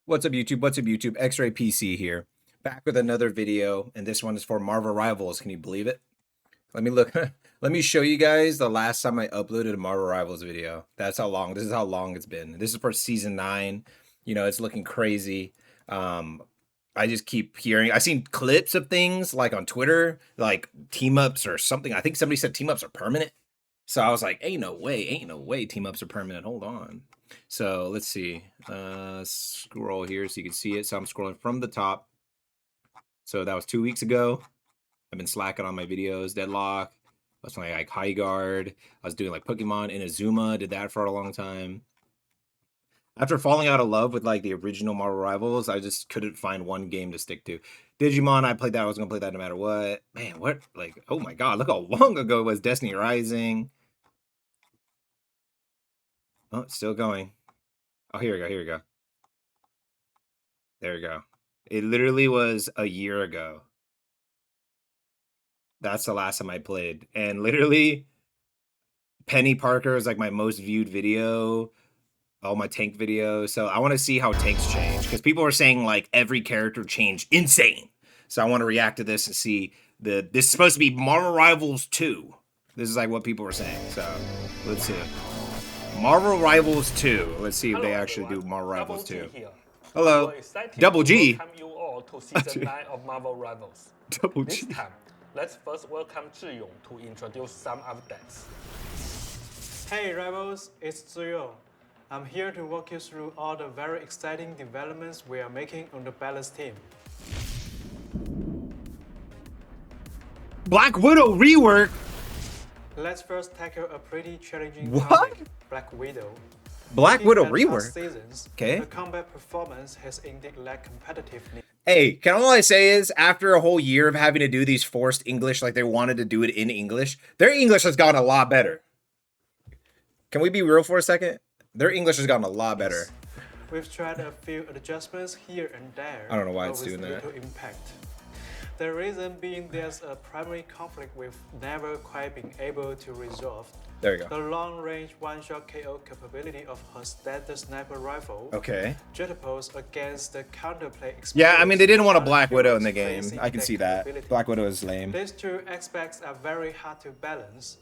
What's up, YouTube? What's up, YouTube? Xraypc here, back with another video, and this one is for Marvel Rivals. Can you believe it? Let me look. Let me show you guys the last time I uploaded a Marvel Rivals video. That's how long. This is how long it's been. This is for season 9. You know, it's looking crazy. I just keep hearing. I've seen clips of things like on Twitter, like team ups or something. I think somebody said team ups are permanent. So I was like, ain't no way team ups are permanent. Hold on. So let's see. Scroll here so you can see it. So I'm scrolling from the top. So that was 2 weeks ago. I've been slacking on my videos. Deadlock. I was playing like High Guard. I was doing like Pokemon Inazuma. Did that for a long time. After falling out of love with like the original Marvel Rivals, I just couldn't find one game to stick to. Digimon, I played that. I was gonna play that no matter what. Man, what? Like, oh my god, look how long ago it was. Destiny Rising. Oh, it's still going. Oh, here we go. Here we go. There we go. It literally was a year ago. That's the last time I played. And literally, Penny Parker is like my most viewed video, all my tank videos. So I want to see how tanks change because people are saying like every character changed insane. So I want to react to this and see this is supposed to be Marvel Rivals 2. This is like what people were saying. So let's see. Marvel Rivals 2. Let's see if they actually do Marvel Rivals 2. Hello. Double G. Welcome you all to season 9 of Marvel Rivals. Double This G. time, let's first welcome Zhiyong to introduce some updates. Hey Rivals, it's Zhiyong. I'm here to walk you through all the very exciting developments we are making on the Balance team. Black Widow rework. Let's first tackle a pretty challenging What? topic, Black Widow. Black Looking Widow at rework. past seasons, Okay. the combat performance has indeed lacked competitiveness. Hey, can all I say is after a whole year of having to do these forced English like they wanted to do it in English, their English has gotten a lot better. Can we be real for a second? Their English has gotten a lot better. We've tried a few adjustments here and there. I don't know why but it's with doing that. little impact. The reason being there's a primary conflict we've never quite been able to resolve. There we go. The long-range one-shot KO capability of her standard sniper rifle. Okay. Juxtaposed against the counterplay experience. Yeah, I mean, they didn't want a of Black Widow in the heroes game. facing I can see that. capability. Black Widow is lame. These two aspects are very hard to balance.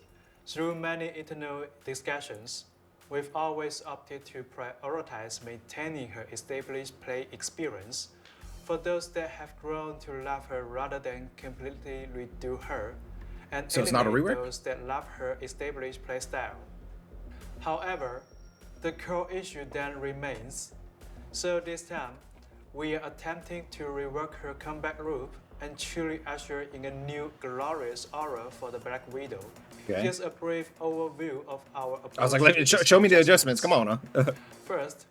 Through many internal discussions, we've always opted to prioritize maintaining her established play experience for those that have grown to love her rather than completely redo her, and So it's not a eliminate rework? those that love her established playstyle. However, the core issue then remains. So this time, we are attempting to rework her combat loop and truly usher in a new glorious aura for the Black Widow. Okay. Here's a brief overview of our approach. I was like, show me the adjustments. Come on, huh? First,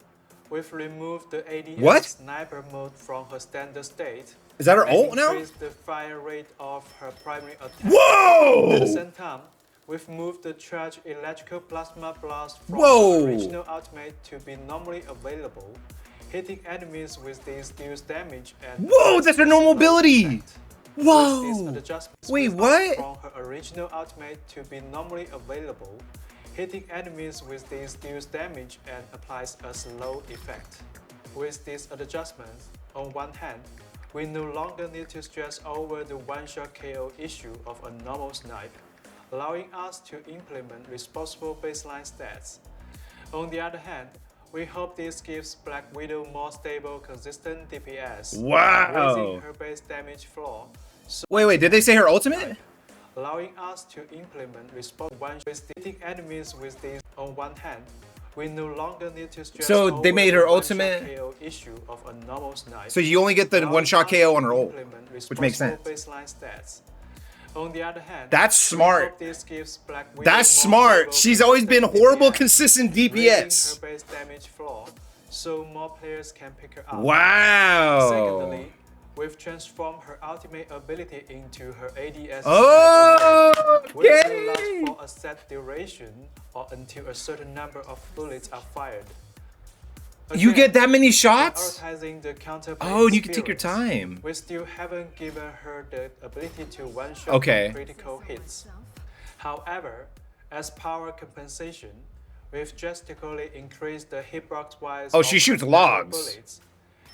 we've removed the ADS What? sniper mode from her standard state. Is that her and ult now? increased the fire rate of her primary attack. At the Whoa! same time, we've moved the charged electrical plasma blast from Whoa! her original ultimate to be normally available, hitting enemies with this deals damage and Whoa, that's her normal slow ability! effect. Whoa! With these adjustments Wait, we've what? upped from her original ultimate to be normally available, hitting enemies with this deals damage and applies a slow effect. With these adjustments, on one hand, we no longer need to stress over the one-shot KO issue of a normal snipe, allowing us to implement responsible baseline stats. On the other hand, we hope this gives Black Widow more stable, consistent DPS, Wow. raising her base damage floor, Wait, did they say her ultimate? allowing us to implement response one with hitting enemies with this. On one hand, we no longer need to stress So they over made the her one-shot ultimate- KO issue of a normal snipe. So you only get the allowing one-shot us KO on to her ult, implement which makes responsible sense. Baseline stats. On the other hand, That's we smart. hope this gives Black Widow That's more smart. stable, She's always been consistent horrible, DPS, consistent raising DPS. her base damage floor, so more players can pick her up. Wow. Secondly, we've transformed her ultimate ability into her ADS. Oh, Will it okay. last for a set duration or until a certain number of bullets are fired? You get that many shots? Prioritizing the counterplay Oh, and you can take your experience, time. We still haven't given her the ability to one-shot Okay. critical hits. However, as power compensation, we've drastically increased the hitbox wise. Oh, she shoots logs. bullets.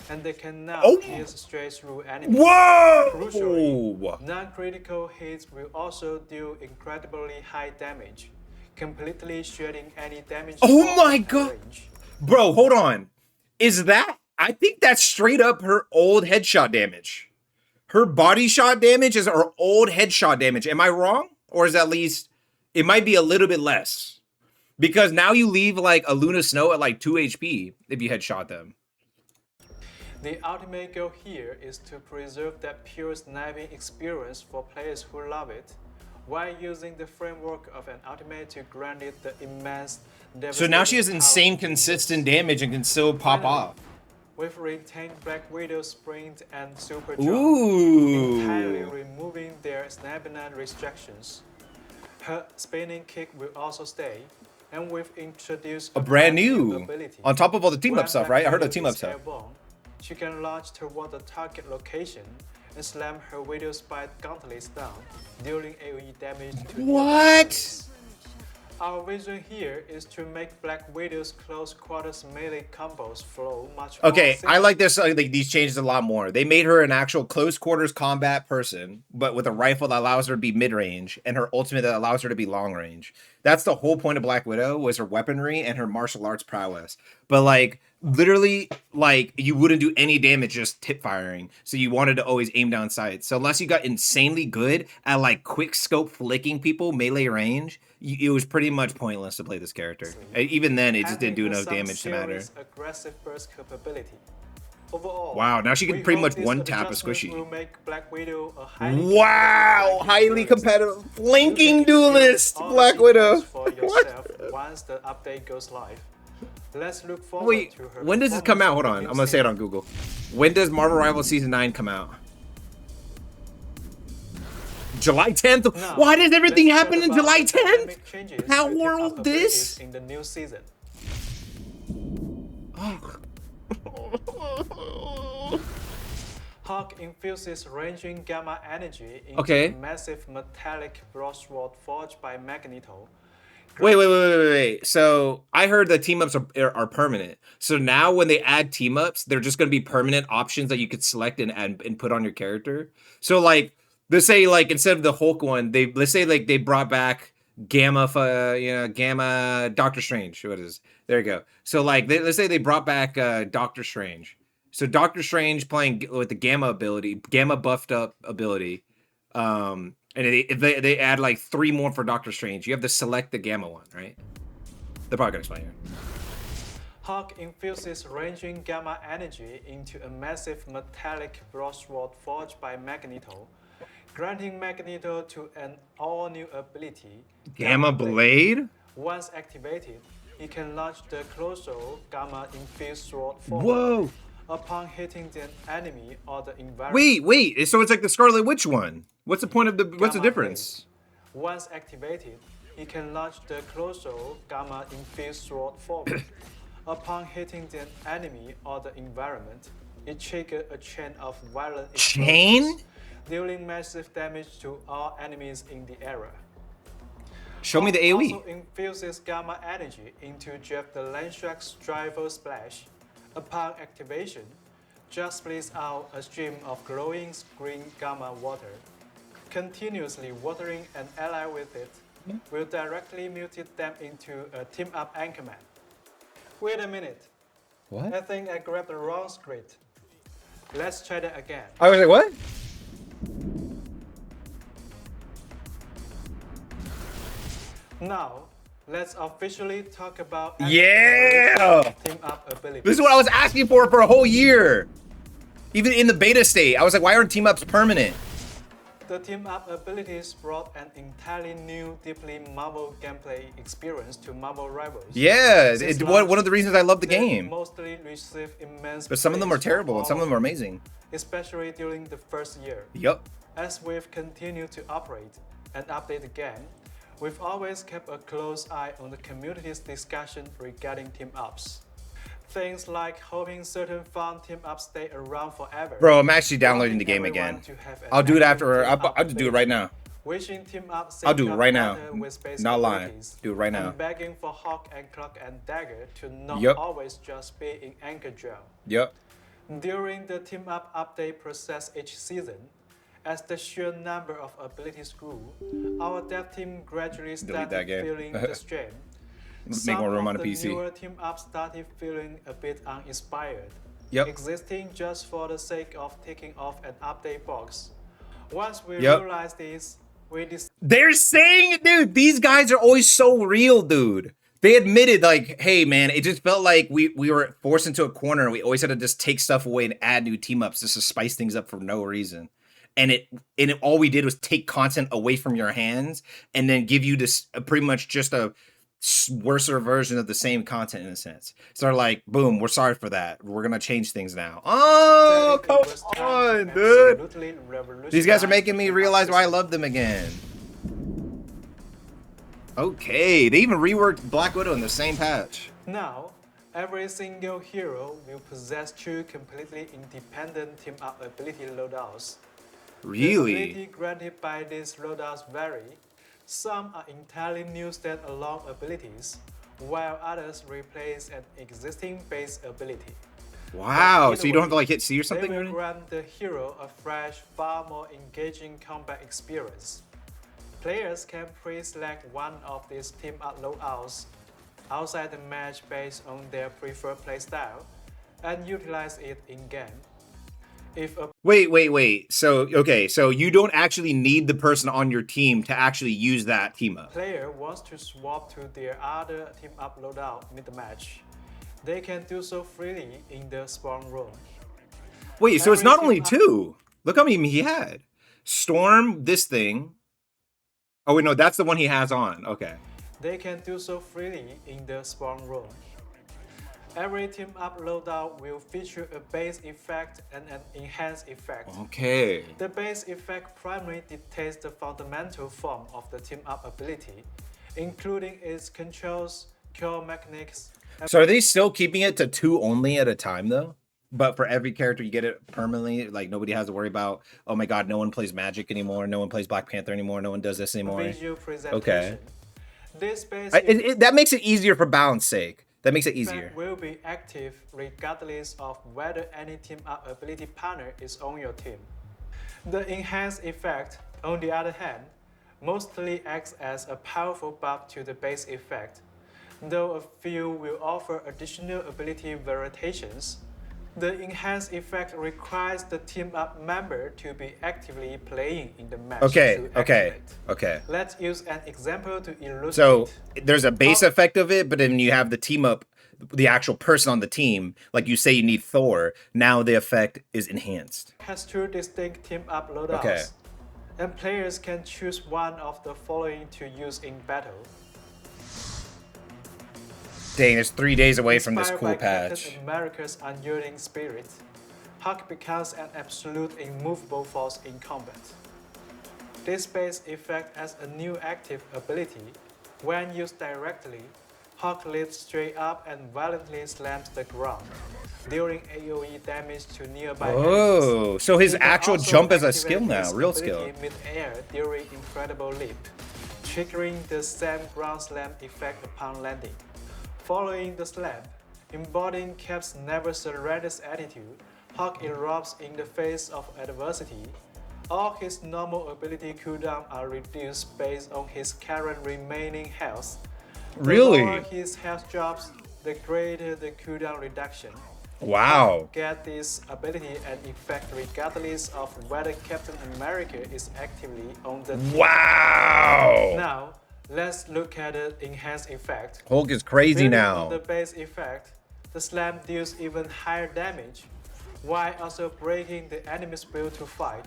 and they can now Oh. pierce straight through enemies. Whoa! Crucially, non-critical hits will also deal incredibly high damage, completely shredding any damage. Oh my god! Range. Bro, hold on. Is that... I think that's straight up her old headshot damage. Her body shot damage is her old headshot damage. Am I wrong? Or is at least... It might be a little bit less. Because now you leave like a Luna Snow at like 2 HP if you headshot them. The ultimate goal here is to preserve that pure sniping experience for players who love it, while using the framework of an ultimate to grant it the immense... So now she has insane consistent damage and can still pop off. With retained Black Widow sprint and super jump, entirely removing their stamina restrictions. Her spinning kick will also stay, and we've introduced a brand new ability. On top of all the team up stuff, right? I heard the team up stuff. She can launch toward the target location and slam her Widow Spike gauntlets down, dealing AoE damage to what? Our vision here is to make Black Widow's close quarters melee combos flow much okay, more. I like this. Like these changes a lot more. They made her an actual close quarters combat person, but with a rifle that allows her to be mid range, and her ultimate that allows her to be long range. That's the whole point of Black Widow, was her weaponry and her martial arts prowess. But like literally, like you wouldn't do any damage just tip firing. So you wanted to always aim down sights. So unless you got insanely good at like quick scope flicking people melee range, it was pretty much pointless to play this character. Even then, it just didn't do enough damage to matter. Aggressive burst capability. Overall, wow, now she can pretty much one tap a squishy. Will make Black Widow a highly competitive flanking duelist, Black Widow. For yourself once the update goes live. Let's look forward to her. When does this come out? Hold on, I'm gonna say it on Google. When does Marvel Rivals Season 9 come out? July 10th? Now, why does everything happen in July 10th? How world this? In the new season. Hawk infuses ranging gamma energy into a massive metallic broadsword forged by Magneto. Wait. So I heard that team ups are permanent. So now when they add team ups, they're just going to be permanent options that you could select and put on your character. So like, let's say like instead of the Hulk one, let's say like they brought back Gamma Doctor Strange. What is? There you go. So like let's say they brought back Doctor Strange. So Doctor Strange playing with the Gamma ability, Gamma buffed up ability. And if they add like 3 more for Doctor Strange, you have to select the Gamma one, right? They're probably gonna explain here. Hawk infuses ranging gamma energy into a massive metallic broadsword forged by Magneto, granting Magneto to an all-new ability, Gamma Blade. Once activated, he can launch the colossal gamma-infused sword forward. Whoa! Upon hitting the enemy or the environment. Wait. So it's like the Scarlet Witch one. What's the point of the? What's the difference? Blade. Once activated, he can launch the colossal gamma-infused sword forward. Upon hitting the enemy or the environment, it triggers a chain of violent explosions, dealing massive damage to all enemies in the area. Show me the AoE. Also infuses gamma energy into Jeff the Landshark's driver splash. Upon activation, just splits out a stream of glowing green gamma water. Continuously watering an ally with it will directly mutate them into a team-up anchorman. Wait a minute. What? I think I grabbed the wrong script. Let's try that again. I was like, what? Now, let's officially talk about team-up abilities. This is what I was asking for a whole year. Even in the beta state, I was like, why aren't team-ups permanent? The team-up abilities brought an entirely new, deeply Marvel gameplay experience to Marvel Rivals. Yeah, it's one of the reasons I love the game. Mostly receive immense but some of them are terrible and some of them are amazing. Especially during the first year. Yup. As we've continued to operate and update the game, we've always kept a close eye on the community's discussion regarding team-ups. Things like hoping certain fun team-ups stay around forever. Bro, I'm actually downloading the game again. I'll do it after. I'll just do it right now. Wishing team-up I'll do it right now. Not lying. Do it right now. And begging for Hawk and Cloak and Dagger to not always just be in Anchor Gel. Yep. During the Team Up update process each season, as the sheer number of abilities grew, our dev team gradually that started game. feeling the strain. Make Some more room of on a the PC. newer Team Ups started feeling a bit uninspired, Yep. existing just for the sake of ticking off an update box. Once we Yep. realized this, we decided They're saying it, dude. These guys are always so real, dude. They admitted, like, hey, man, it just felt like we were forced into a corner and we always had to just take stuff away and add new team ups just to spice things up for no reason. And all we did was take content away from your hands and then give you this pretty much just a worser version of the same content in a sense. So they're like, boom, we're sorry for that. We're gonna change things now. Oh, it come was time on, to dude. absolutely revolutionize These guys are making the me Team Up realize why I system. love them again. Okay, they even reworked Black Widow in the same patch. Now, every single hero will possess two completely independent team-up ability loadouts. The Really? ability granted by these loadouts vary. Some are entirely new standalone abilities, while others replace an existing base ability. Wow, But so you don't have either to like hit C or They something? will Or anything? grant the hero a fresh, far more engaging combat experience. Players can pre-select one of these team-up loadouts outside the match based on their preferred playstyle and utilize it in-game. If a Wait. So, okay, so you don't actually need the person on your team to actually use that team up. player wants to swap to their other team-up loadout mid-match, they can do so freely in the spawn room. Wait, so it's Every not only team-up- two. Look how many he had. Storm, this thing. Oh, wait, no, that's the one he has on. Okay. They can do so freely in the spawn room. Every team-up loadout will feature a base effect and an enhanced effect. Okay. The base effect primarily dictates the fundamental form of the team-up ability, including its controls, core mechanics, and So are they still keeping it to two only at a time, though? But for every character, you get it permanently. Like, nobody has to worry about, oh my god, no one plays Magic anymore. No one plays Black Panther anymore. No one does this anymore. visual presentation. This base That makes it easier for balance sake. That makes it easier. effect will be active regardless of whether any team-up ability partner is on your team. The enhanced effect, on the other hand, mostly acts as a powerful buff to the base effect, though a few will offer additional ability variations. The enhanced effect requires the team-up member to be actively playing in the match to activate. Okay. Let's use an example to illustrate. So there's a base Oh. effect of it, but then you have the team up, the actual person on the team. Like you say, you need Thor. Now the effect is enhanced. Has two distinct team-up loadouts, Okay. and players can choose one of the following to use in battle. Dang, it's 3 days away from this Inspired cool by patch. Captain America's unyielding spirit, Hulk becomes an absolute immovable force in combat. This base effect as a new active ability. When used directly, Hulk leaps straight up and violently slams the ground, dealing AoE damage to nearby enemies. Oh, so his He can actual also jump is a activate skill now, his real ability skill. mid-air during incredible leap, triggering the same ground slam effect upon landing. Following the slam, embodying Cap's never surrenders attitude, Hulk erupts in the face of adversity. All his normal ability cooldowns are reduced based on his current remaining health. The Really? lower his health drops, the greater the cooldown reduction. Wow. Get this ability and effect regardless of whether Captain America is actively on the team. Wow. Now, let's look at the enhanced effect. Hulk is crazy Building on now. the base effect, the slam deals even higher damage, while also breaking the enemy's will to fight,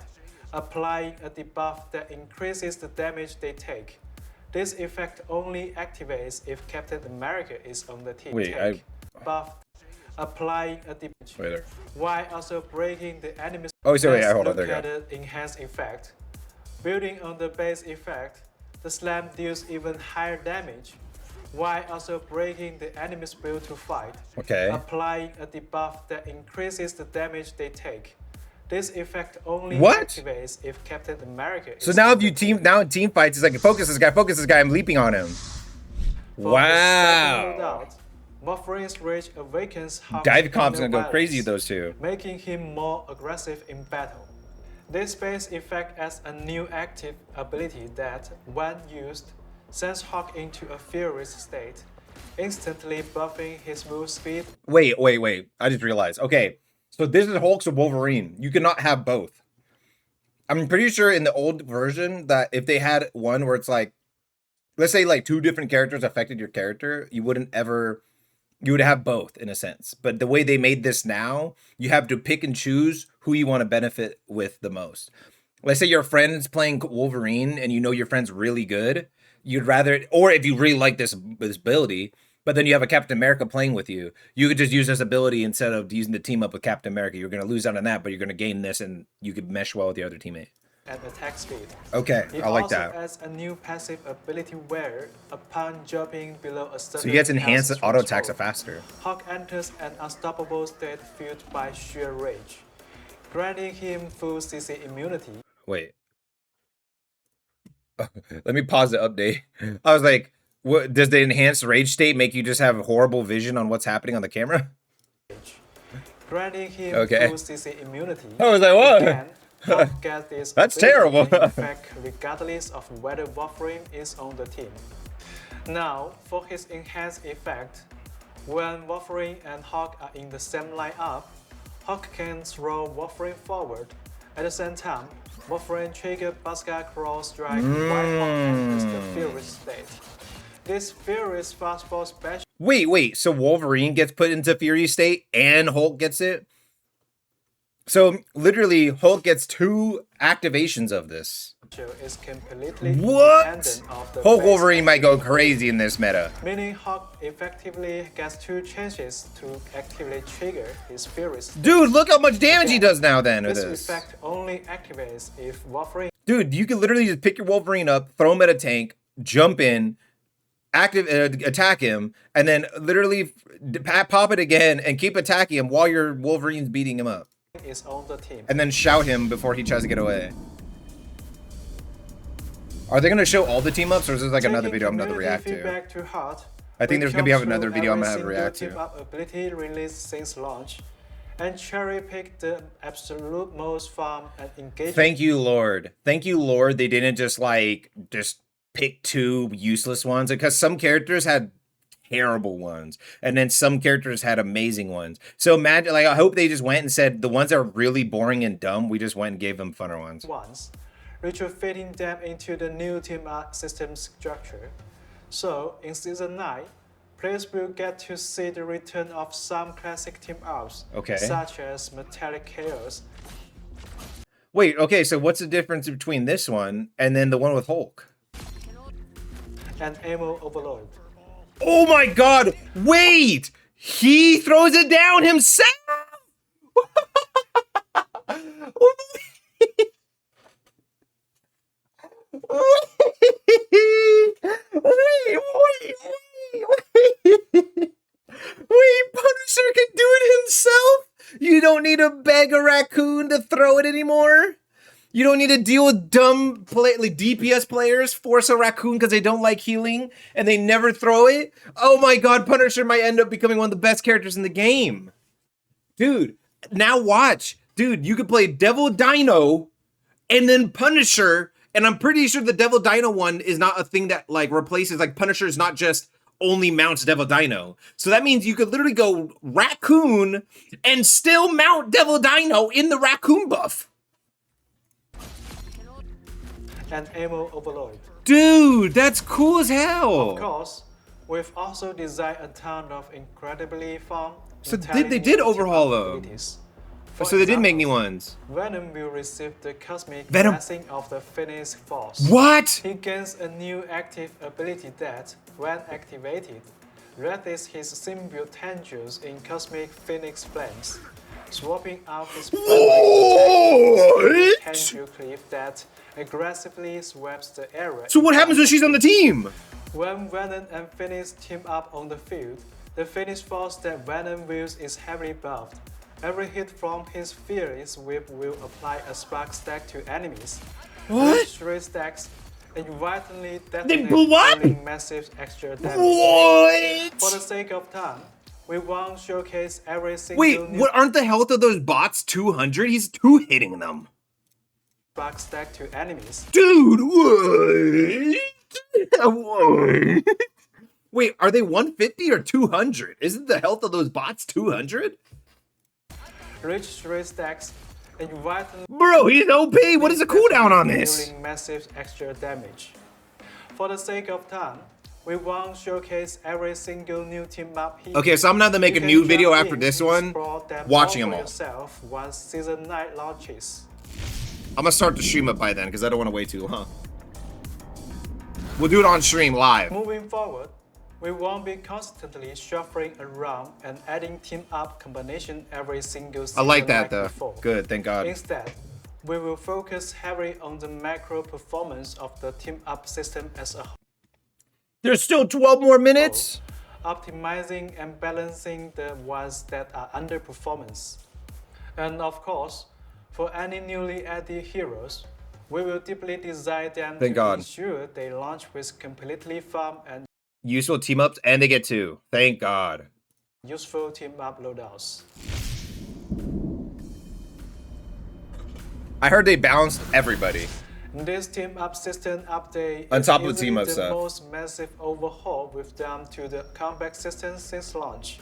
applying a debuff that increases the damage they take. This effect only activates if Captain America is on the team. Wait, take. Buff, applying a debuff, Wait. while also breaking the enemy's. Oh, so wait, Let's hold on, look there you at the enhanced effect. Building on the base effect, the slam deals even higher damage, while also breaking the enemy's will to fight, Okay. applying a debuff that increases the damage they take. This effect only What? activates if Captain America is So now on if you the team now in team fights, it's like focus this guy, I'm leaping on him. For the second Wow. loadout, Wolverine's rage awakens Hulk's Dive Comp's inner gonna go crazy, violence, those two. making him more aggressive in battle. This base effect adds a new active ability that, when used, sends Hulk into a furious state, instantly buffing his move speed. Wait. I just realized. Okay, so this is Hulk's Wolverine. You cannot have both. I'm pretty sure in the old version that if they had one where it's like, let's say like two different characters affected your character, you would have both in a sense. But the way they made this now, you have to pick and choose who you want to benefit with the most. Let's say your friend's playing Wolverine and you know your friend's really good. You'd rather, or if you really like this ability, but then you have a Captain America playing with you, you could just use this ability instead of using the team up with Captain America. You're going to lose out on that, but you're going to gain this and you could mesh well with your other teammate. And attack speed. Okay, It I like also that. adds a new passive ability where, upon jumping below a certain So he gets enhanced health auto attacks threshold, faster. Hulk enters an unstoppable state fueled by sheer rage, granting him full CC immunity. Wait. Let me pause the update. I was like, what does the enhanced rage state make you just have horrible vision on what's happening on the camera? Granting him Okay. full CC immunity. I was like, what? Again, Hulk gets this That's ability terrible. in effect regardless of whether Wolverine is on the team. Now, for his enhanced effect, when Wolverine and Hulk are in the same lineup, Hulk can throw Wolverine forward. At the same time, Wolverine trigger Basket Cross Strike while Hulk enters the furious state. This furious fastball special Wait. So Wolverine gets put into Fury state and Hulk gets it? So literally, Hulk gets two activations of this. is completely What? independent of the Hulk base Wolverine might go active crazy in this meta. meaning Hulk effectively gets two chances to actively trigger his furious state. Dude, look how much damage he does now then with This this. effect only activates if Wolverine Dude, you can literally just pick your Wolverine up, throw him at a tank, jump in, attack him, and then literally pop it again and keep attacking him while your Wolverine's beating him up. is on the team. And then shout him before he tries to get away. Are they going to show all the team ups, or is this like another video I'm going to react to? Feedback to heart, I think there's going to be another video I'm going to have to react team to. up ability released since launch, and cherry pick the absolute most fun and engaging. Thank you, Lord. Thank you, Lord. They didn't just pick two useless ones, because some characters had terrible ones, and then some characters had amazing ones. So imagine, like, I hope they just went and said the ones that are really boring and dumb, we just went and gave them funner ones. Retrofitting them into the new team up system structure. So in season 9, players will get to see the return of some classic team ups, Okay. such as Metallic Chaos. Wait, okay, so what's the difference between this one and then the one with Hulk? And Ammo Overload. Oh my god, wait! He throws it down himself! Wait, Punisher can do it himself? You don't need to beg a raccoon to throw it anymore? You don't need to deal with dumb like DPS players force a raccoon because they don't like healing and they never throw it? Oh my god, Punisher might end up becoming one of the best characters in the game. Dude, now watch. Dude, you could play Devil Dino and then Punisher, and I'm pretty sure the Devil Dino one is not a thing that like replaces, like Punisher is not just only mounts Devil Dino. So that means you could literally go Raccoon and still mount Devil Dino in the Raccoon buff. And Ammo Overload. Dude, that's cool as hell. Of course, we've also designed a ton of incredibly fun. So entirely they did new overhaul team-up them. abilities. For So they did make example, new ones. Venom will receive the cosmic Venom- blessing of the Phoenix Force. What? He gains a new active ability that, when activated, raises his symbiote tendrils in cosmic phoenix flames, swapping out his What? tendril cliff that aggressively sweeps the area. So what happens when she's on the team? When Venom and Phoenix team up on the field, the Phoenix Force that Venom wields is heavily buffed. Every hit from his Furious Whip will apply a spark stack to enemies. What? With 3 stacks, inadvertently They detonate, what? dealing massive extra damage. What? For the sake of time, we won't showcase every single Wait, new what? Aren't the health of those bots 200? He's two hitting them. bug stack to enemies. Dude, what? What? Wait, are they 150 or 200? Isn't the health of those bots 200? Rich 3 stacks, inadvertently Bro, he's OP. What is the cooldown on this? dealing massive extra damage. For the sake of time, we won't showcase every single new team map here. Okay, so I'm gonna have to make You a can new video jump after in this and one, explore them watching all them for all. yourself once Season 9 launches. I'm gonna start the stream up by then because I don't want to wait too long. We'll do it on stream live. Moving forward, we won't be constantly shuffling around and adding team up combination every single season I like that though. before. Good, thank God. Instead, we will focus heavily on the macro performance of the team up system as a whole, There's still 12 more minutes. optimizing and balancing the ones that are underperformance. And of course, for any newly added heroes, we will deeply design them Thank to God. ensure they launch with completely fun and Useful team ups, and they get 2. Thank God. useful team up loadouts. I heard they balanced everybody. This team up system update On is top of the easily team up the stuff. most massive overhaul we've done to the combat system since launch,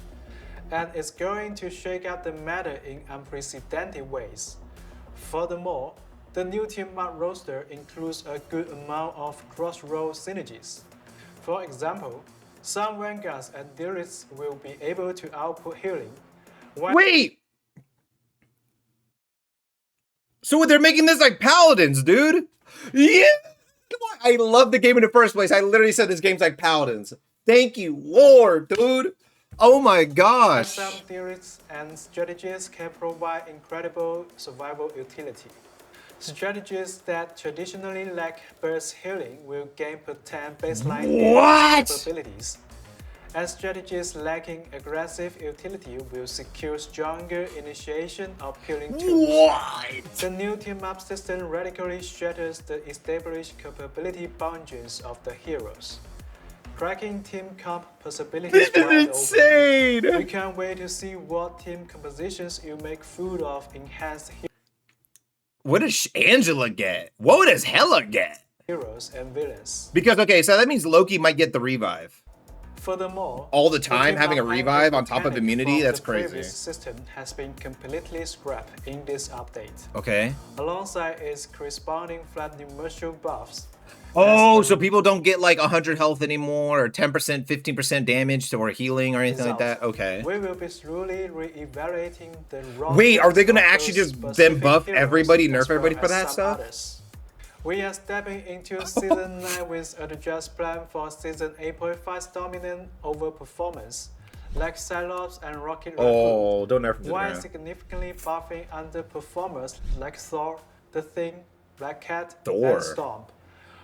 and it's going to shake up the meta in unprecedented ways. Furthermore, the new team up roster includes a good amount of cross-role synergies. For example, some Vanguards and Dealists will be able to output healing, while Wait! So they're making this like Paladins, dude? Yeah! I love the game in the first place. I literally said this game's like Paladins. Thank you, Lord, dude. Oh my gosh. some theories and strategies can provide incredible survival utility. Strategies that traditionally lack burst healing will gain potent baseline What? damage capabilities, and strategies lacking aggressive utility will secure stronger initiation of healing tools. What? The new team-up system radically shatters the established capability boundaries of the heroes, cracking team comp possibilities This is wide open. We insane. can't wait to see what team compositions you make full of enhanced What does Angela get? What does Hela get? heroes and villains. Because, okay, so that means Loki might get the revive. Furthermore, All the time, team having a up revive angle on top of mechanic immunity? from That's the crazy. previous system has been completely scrapped in this update, Okay. alongside its corresponding flat numerical buffs. Oh, As a so people don't get like 100 health anymore, or 10%, 15% damage, or healing, or anything like result, that? Okay. We will be slowly re-evaluating the Wait, are they gonna of actually those just then specific buff heroes everybody, nerf as well everybody for as that some stuff? others. We are stepping into Season 9 with a just plan for Season 8.5's dominant overperformance, like Cyclops and Rocket Raccoon, Oh, don't nerf them. while significantly buffing underperformers like Thor, The Thing, Black Cat, Thor. and Storm.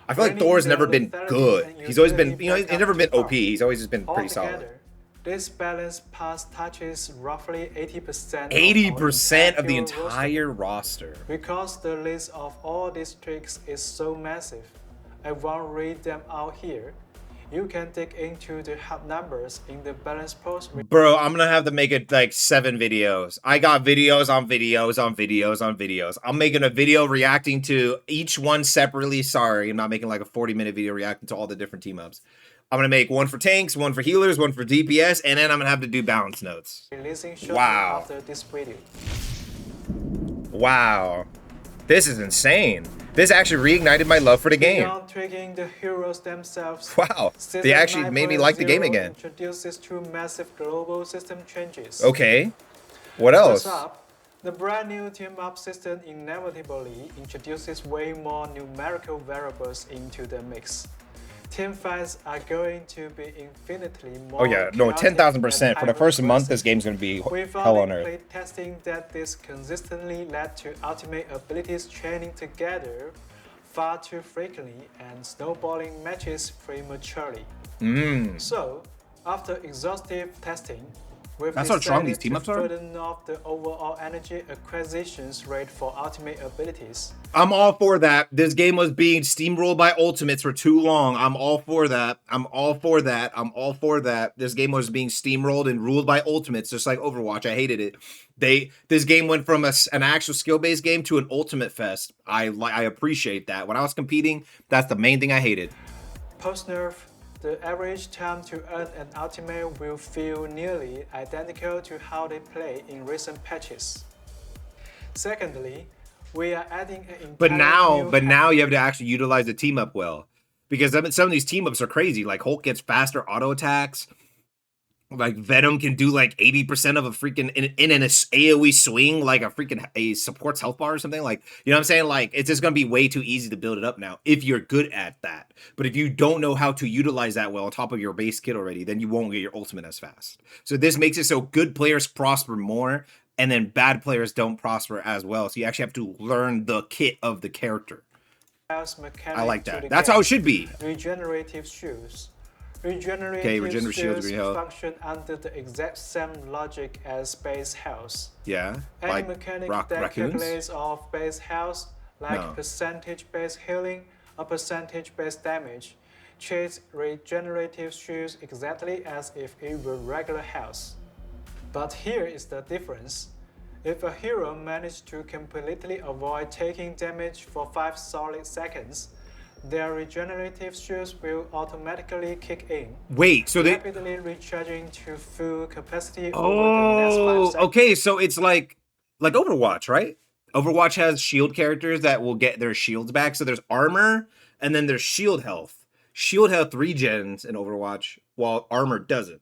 I feel like bringing Thor's their never been lethality good. and He's always been, utility you know, back he's never up been to OP. par. He's always just been pretty solid. Altogether, this balanced pass touches roughly 80% 80% of the roster. entire roster. Because the list of all these tricks is so massive, I won't read them out here. You can dig into the hub numbers in the balance post. Bro, I'm gonna have to make it like 7 videos. I got videos on videos on videos on videos. I'm making a video reacting to each one separately. Sorry, I'm not making like a 40-minute video reacting to all the different team ups. I'm gonna make one for tanks, one for healers, one for DPS, and then I'm gonna have to do balance notes. Releasing shortly Wow. after this video. Wow. This is insane. This actually reignited my love for the game. Beyond tweaking the heroes themselves, Wow. They Season actually made me like the game 9.0 again. introduces 2 massive global system changes. Okay. What else? First up, the brand new team-up system inevitably introduces way more numerical variables into the mix. Team fights are going to be infinitely more. Oh yeah, no, chaotic 10,000%. and For the first month, hyper-aggressive. this game's gonna be We hell on found in earth. play testing that this consistently led to ultimate abilities training together far too frequently and snowballing matches prematurely. So, after exhaustive testing, We've That's how strong these decided team to ups are? burden off the overall energy acquisitions rate for ultimate abilities. I'm all for that. This game was being steamrolled by ultimates for too long. I'm all for that. I'm all for that. I'm all for that. This game was being steamrolled and ruled by ultimates, just like Overwatch. I hated it. This game went from an actual skill-based game to an ultimate fest. I appreciate that. When I was competing, that's the main thing I hated. Post-nerf, the average time to earn an ultimate will feel nearly identical to how they play in recent patches. Secondly, we are adding an But entirely new now you have to actually utilize the team up well, because some of these team ups are crazy. Like Hulk gets faster auto attacks. Like Venom can do like 80% of a freaking in an AoE swing, like a support's health bar or something. Like, you know what I'm saying? Like, it's just gonna be way too easy to build it up now if you're good at that. But if you don't know how to utilize that well on top of your base kit already, then you won't get your ultimate as fast. So this makes it so good players prosper more, and then bad players don't prosper as well. So you actually have to learn the kit of the character. I like that. That's how it should be. Regenerative shields. Regenerative shields function under the exact same logic as base health. Yeah, Any like mechanic that raccoons? calculates off base health, like percentage base healing or percentage base damage, treats regenerative shields exactly as if it were regular health. But here is the difference. If a hero managed to completely avoid taking damage for 5 solid seconds, their regenerative shields will automatically kick in. Wait, so they rapidly recharging to full capacity over the next 5 seconds. Okay, so it's like Overwatch, right? Overwatch has shield characters that will get their shields back. So there's armor, and then there's shield health. Shield health regens in Overwatch, while armor doesn't.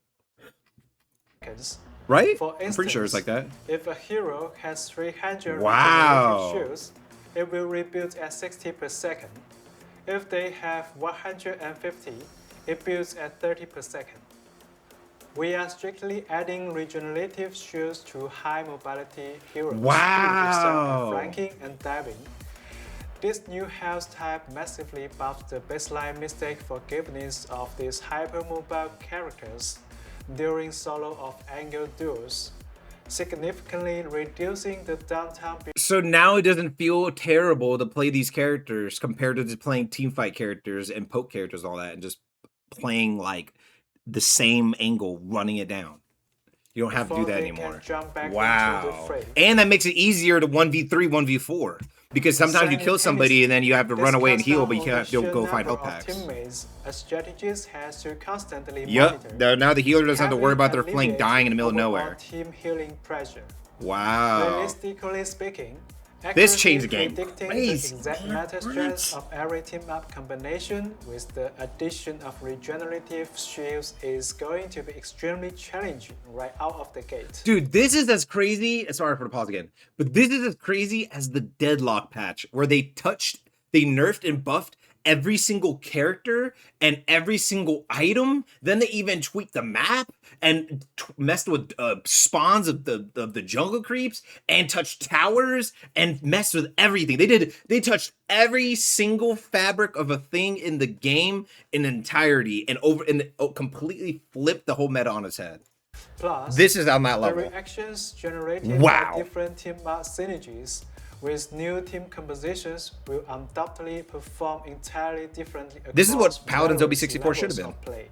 Right? For instance, I'm pretty sure it's like that. If a hero has 300 Wow. regenerative shields, it will rebuild at 60 per second. If they have 150, it builds at 30 per second. We are strictly adding regenerative shields to high mobility heroes instead of flanking and diving. This new health type massively buffs the baseline mistake forgiveness of these hypermobile characters during solo of angle duels, significantly reducing the downtime. So now it doesn't feel terrible to play these characters compared to just playing teamfight characters and poke characters and all that, and just playing like the same angle, running it down. You don't have to do that anymore. Wow. And that makes it easier to 1v3, 1v4. Because sometimes you kill somebody and then you have to run away and heal, but you can't go find health packs. A strategist has to constantly Yep. Now the healer doesn't have to worry about their flank dying in the middle of nowhere. Team healing pressure. Wow. Realistically speaking, this changed the game. Predicting the exact meta strength of every team-up combination with the addition of regenerative shields is going to be extremely challenging right out of the gate. Dude, this is as crazy. Sorry for the pause again, but this is as crazy as the Deadlock patch, where they nerfed and buffed every single character and every single item. Then they even tweaked the map and messed with spawns of the jungle creeps and touched towers and messed with everything. They touched every single fabric of a thing in the game in entirety and completely flipped the whole meta on its head. Plus, this is on that level. The reactions generated by different team-up synergies with new team compositions will undoubtedly perform entirely differently. This is what Paladin's OB64 should have been. Play.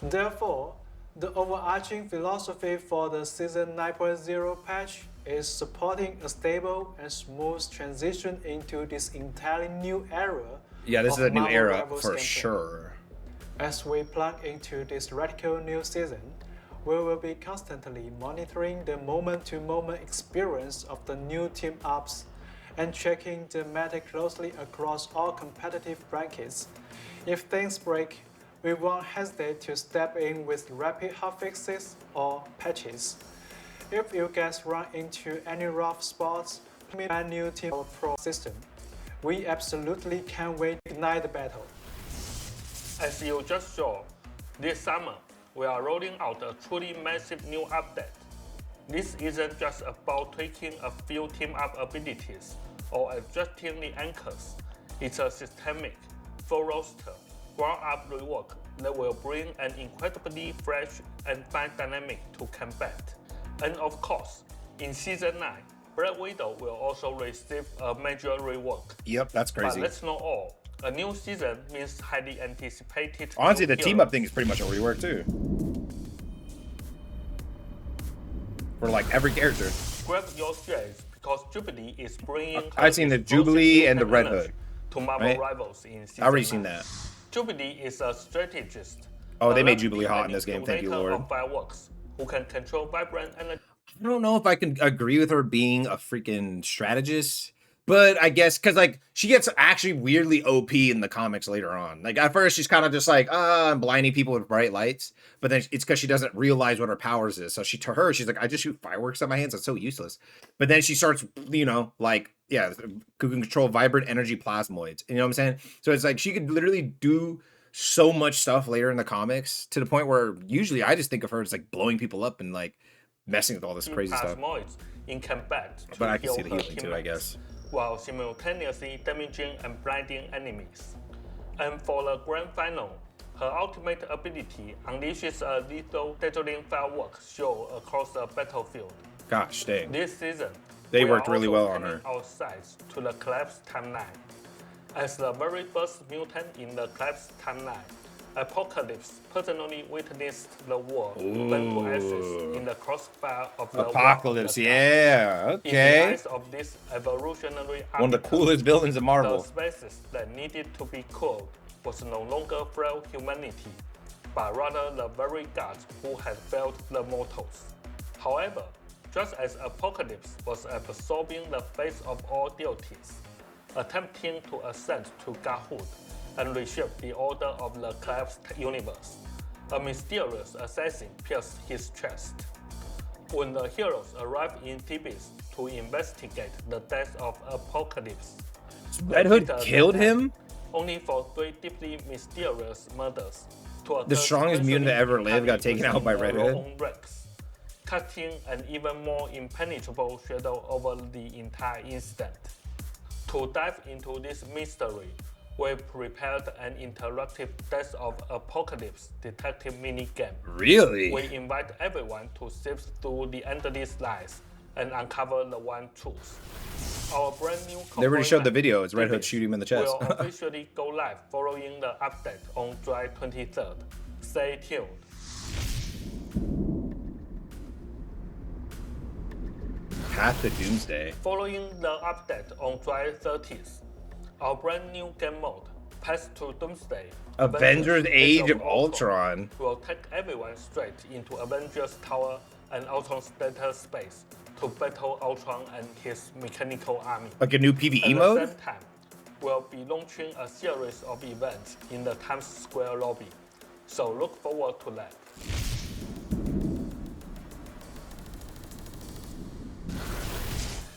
Therefore, the overarching philosophy for the Season 9.0 patch is supporting a stable and smooth transition into this entirely new era. Yeah, this is a new era for sure. As we plug into this radical new season, we will be constantly monitoring the moment-to-moment experience of the new team-ups and checking the meta closely across all competitive brackets. If things break, we won't hesitate to step in with rapid hotfixes or patches. If you guys run into any rough spots, a new team or pro system, we absolutely can't wait to ignite the battle. As you just saw, this summer, we are rolling out a truly massive new update. This isn't just about tweaking a few team-up abilities or adjusting the anchors. It's a systemic, full roster, ground-up rework that will bring an incredibly fresh and fun dynamic to combat. And of course, in Season 9, Black Widow will also receive a major rework. Yep, that's crazy. But that's not all. A new season means highly anticipated. Honestly, new the team up heroes. thing is pretty much a rework too. For like every character. Grab your strays because Jubilee is bringing. I've seen the Jubilee and the Red energy Hood to Marvel right? Rivals in season I've already 9. seen that. Jubilee is a strategist. Oh, they a made rapidly Jubilee hot in this game. Thank you, manipulator Lord. of fireworks who can control vibrant energy. I don't know if I can agree with her being a freaking strategist, but I guess because like she gets actually weirdly OP in the comics later on. Like at first she's kind of just like I'm blinding people with bright lights, but then it's because she doesn't realize what her powers is. So she's like I just shoot fireworks on my hands. That's so useless. But then she starts like who can control vibrant energy plasmoids. You know what I'm saying? So it's like she could literally do so much stuff later in the comics to the point where usually I just think of her as like blowing people up and like messing with all this crazy stuff. In combat But I can heal see the her healing too, I guess. While simultaneously damaging and blinding enemies. And for the grand final, her ultimate ability unleashes a lethal dazzling firework show across the battlefield. Gosh dang. This season, They we worked are really also well on turning her. our sights to the collapse timeline. As the very first mutant in the collapse timeline, Apocalypse personally witnessed the world burn to ashes in the crossfire of the Apocalypse, war of the yeah, In the okay. eyes of this evolutionary One of the arbiter, coolest villains in the Marvel. species that needed to be cooled was no longer frail humanity, but rather the very gods who had failed the mortals. However, just as Apocalypse was absorbing the face of all deities, attempting to ascend to godhood and reshape the order of the collapsed universe, a mysterious assassin pierced his chest. When the heroes arrive in Thebes to investigate the death of Apocalypse, Red Hood Peter killed attacked him? only for 3 deeply mysterious murders. The strongest mutant to ever live got taken out by Red Hood? Casting an even more impenetrable shadow over the entire incident. To dive into this mystery, we prepared an interactive Death of Apocalypse detective minigame. Really? We invite everyone to sift through the endless lies and uncover the one truth. Our brand new They already showed the map, video. It's Red Hood Thebes, shooting him in the chest. will officially go live following the update on July 23rd. Stay tuned. Path to Doomsday. Following the update on July 30th, our brand new game mode, Path to Doomsday, Avengers Age of Ultron. will take everyone straight into Avengers Tower and Ultron's data space to battle Ultron and his mechanical army. Like a new PvE At mode? the same time, we'll be launching a series of events in the Times Square lobby, so look forward to that.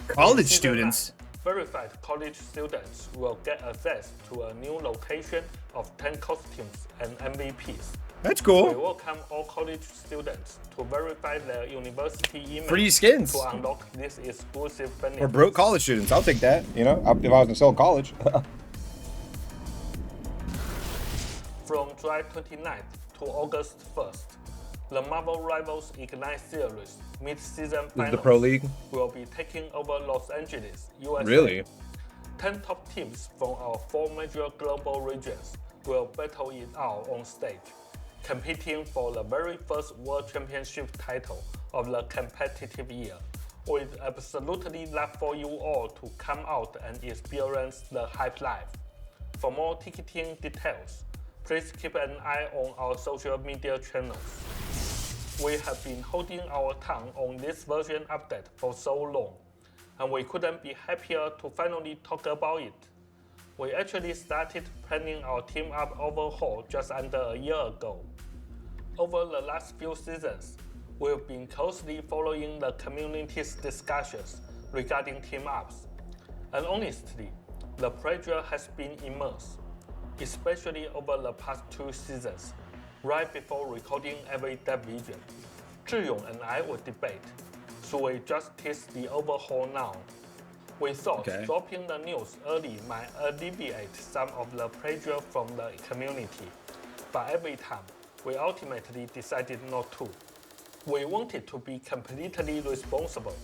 College Season students. 9, verified college students will get access to a new location of 10 costumes and MVPs. That's We cool. welcome all college students to verify their university email Free skins. to unlock this exclusive benefit. Or broke college students. I'll take that. You know, if I was in Seoul College. From July 29th to August 1st, the Marvel Rivals Ignite series mid-season This is finals the Pro League? will be taking over Los Angeles, USA. Really? 10 top teams from our 4 major global regions will battle it out on stage, competing for the very first World Championship title of the competitive year. We'd absolutely love for you all to come out and experience the hype live. For more ticketing details, please keep an eye on our social media channels. We have been holding our tongue on this version update for so long, and we couldn't be happier to finally talk about it. We actually started planning our team up overhaul just under a year ago. Over the last few seasons, we've been closely following the community's discussions regarding team ups, and honestly, the pressure has been immense, especially over the past 2 seasons. Right before recording every dev vision, Zhiyong and I would debate, should we just test the overhaul now? We thought dropping the news early might alleviate some of the pressure from the community, but every time, we ultimately decided not to. We wanted to be completely responsible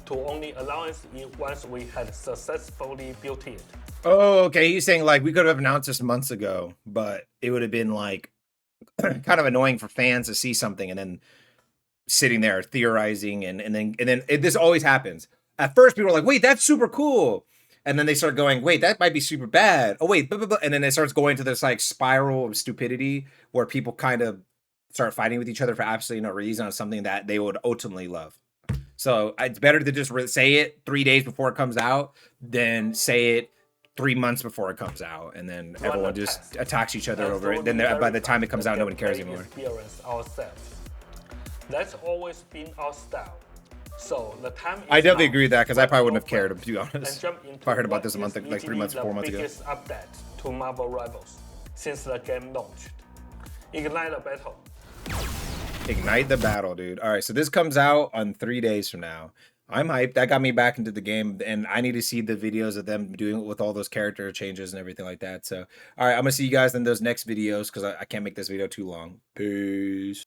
to only announce it once we had successfully built it. Oh, okay. He's saying like we could have announced this months ago, but it would have been like kind of annoying for fans to see something and then sitting there theorizing this always happens. At first, people are like, "Wait, that's super cool," and then they start going, "Wait, that might be super bad." Oh, wait, blah, blah, blah. And then it starts going to this like spiral of stupidity where people kind of start fighting with each other for absolutely no reason on something that they would ultimately love. So it's better to just say it 3 days before it comes out than say it 3 months before it comes out, and then everyone just attacks each other over it. Then by the time it comes out, nobody cares anymore. Ourselves. That's always been our style. So the time is I definitely now agree with that because I probably wouldn't have cared, to be and honest. jump into If I heard about what this a month, is like 3 months, easily 4 months the ago. biggest update to Marvel Rivals since the game launched. Ignite the battle. Ignite the battle, dude. All right, so this comes out on 3 days from now. I'm hyped. That got me back into the game, and I need to see the videos of them doing it with all those character changes and everything like that. So, all right, I'm gonna see you guys in those next videos because I can't make this video too long. Peace.